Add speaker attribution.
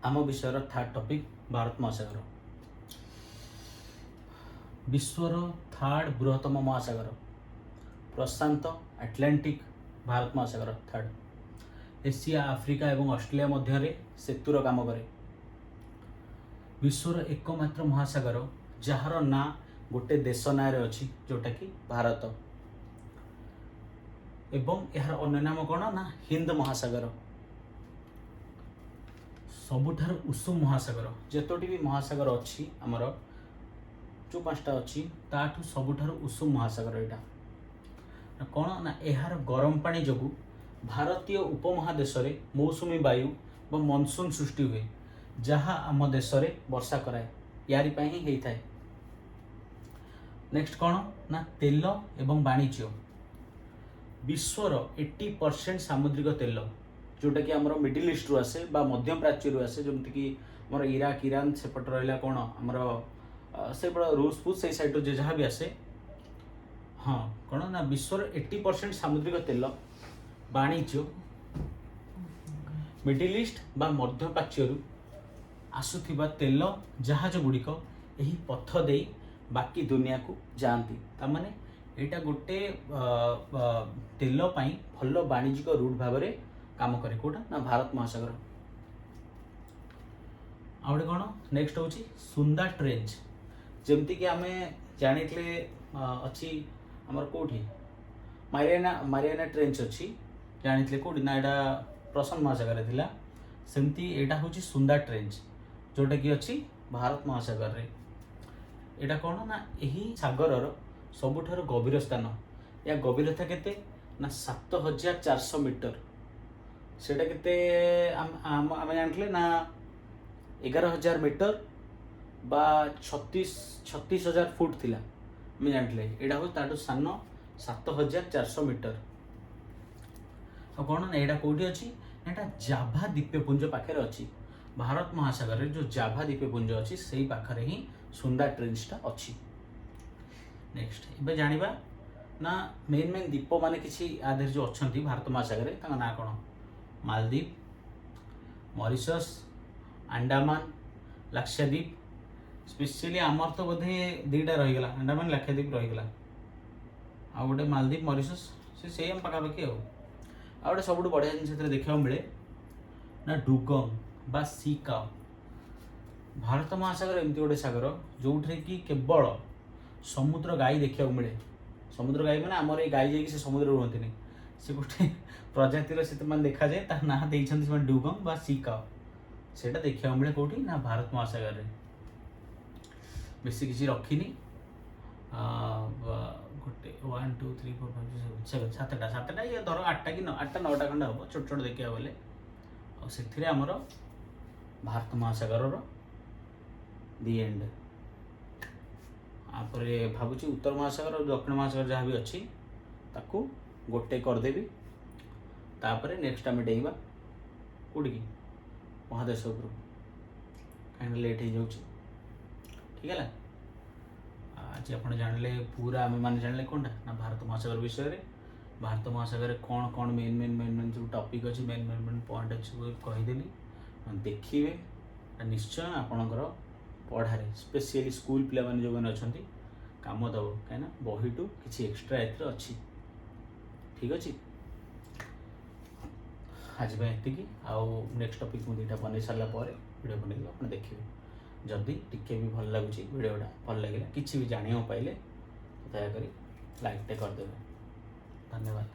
Speaker 1: आम विषय third topic Bharat महासागर। विश्वर थर्ड बृहत्तम महासागर प्रशांत आटलांटिक भारत महासागर थर्ड। एशिया आफ्रिका एवं ऑस्ट्रेलिया मध्य सेतुर काम करे। विश्वर एकमात्र महासागर जार ना गोटे देश ना अच्छी जोटा कि भारत एवं यार अन्य नाम कौन ना हिंद महासागर। सबुठार उषुम महासागर जेतोटी भी महासागर अच्छी आमर जो पांचटा अच्छी ताठू सबुठार उषुम महासागर यहाँ कौन ना यार गरम पानी जो भारतीय उपमहादेश रे मौसुमी वायु व मनसून सृष्टि हुए जहाँ आम देश रे वर्षा कराए यारी ही होता है। नेक्स्ट कौन ना तेल एवं वाणिज्य विश्वर 80% सामुद्रिक तेल जोटा कि आमर मिडिल ईस्ट रु आसे बा मध्य प्राच्य रु आसे जमती कि आमर इराक ईरान सेपट रहा कौन आमर से रूस फूस से साइड जो जहाँ भी आसे हाँ कौन ना विश्वर 80% सामुद्रिक तेल वाणिज्य मिडिल ईस्ट बा मध्य प्राच्य रु आसुथिबा तेल जहाज गुड़िक यही पथ दे बाकी दुनिया को जाती तामाने एटा गोटे तेल पाई भल वाणिज्यिक रूट भाव में काम करे कोटा ना भारत महासागर। आउटे कौन नेक्स्ट हूँ सुंदा ट्रेंच जमती कि आम जानी अच्छी आमर कौटी मारियाना ट्रेंच अच्छी जानी कौटी ना यहाँ प्रशांत महासागर थिला सेमती एटा हूँ सुंदा ट्रेंच जोटा कि अच्छी भारत महासागर रे। एटा कौन ना यही सागर सबुठार गभीर स्थान या गभीरता केते ना 7400 मीटर सेटा केते आम जानते ना 11000 मीटर बा 36,000 फुट थिला आम जानते एटा हूँ ताठू सान 7400 मीटर। कौन ना यहाँ कौटी अच्छी यहाँ जाभा द्वीपपुंज पाखे अच्छी भारत महासागर रे जो जाभा द्वीपपुंज अच्छी से ही पाखरे ही सुंदा ट्रेंचटा अच्छी। नेक्स्ट ए जानिबा ना मेन मेन द्वीप माने किसी आधे जो अच्छा भारत महासागर तांका ना कौन मालदीप मॉरिशस अंडमान लाक्षाद्वीप स्पेशली आमर तो बोधे दुईटा रहीगला अंडमान लाक्षाद्वीप रहीगला आ गोटे मालदीप मॉरिशस से सेम पाखापाखि आ गोटे सब बढ़िया जिन देखा मिले ना डुगंग बा सी काउ। भारत महासागर एमती गोटे सागर जो कि केवल समुद्र गाई देखा मिले समुद्र गाई मैंने आमर ये गाई जाकि समुद्र रुहति नहीं से गोटे प्रजातिर से देखा जाए ता ना देते डुगंग बा सी काउ सेटा देखा मिले कौटी ना भारत महासागर रे। बेसी किसी रखिनी गोटे 1 2 3 4 5 6 7 7टा ये धर 8टा कि 8टा 9टा खंडे हम छोट छोट देखा बोले आमर भारत महासागर दी एंड। आपरे भावुची उत्तर महासागर और दक्षिण महासागर जहाँ भी अच्छी ताकू गोटे करदेवी तापरे नेक्स्ट आम डेइबा कौटी की महादेश उपरू कहीं लेट हो जाऊँ ठीक है। आज आप जानले पूरा आम मैंने जानले कौन ना भारत महासागर विषय रे भारत महासागर कौन कौन मेन मेन मेन मेन जो टॉपिक अच्छी मेन मेन मेन पॉइंट अच्छी कहीदेली देखिए निश्चय आपणकर पढ़ारे स्पेशली स्कूल पिला माने जो मैंने अच्छा काम दब कहीं बही टू किसी एक्सट्रा एथर अच्छी ठीक अच्छे। आज एति आउ नेक्स्ट टॉपिक मुझे दुईटा बन सारा वीडियो बन आप देखिए जदि टिके भी भल लगुच वीडियोटा भल लगे किसी भी जाना पाइले दयाकोरी लाइकटे करदे। धन्यवाद।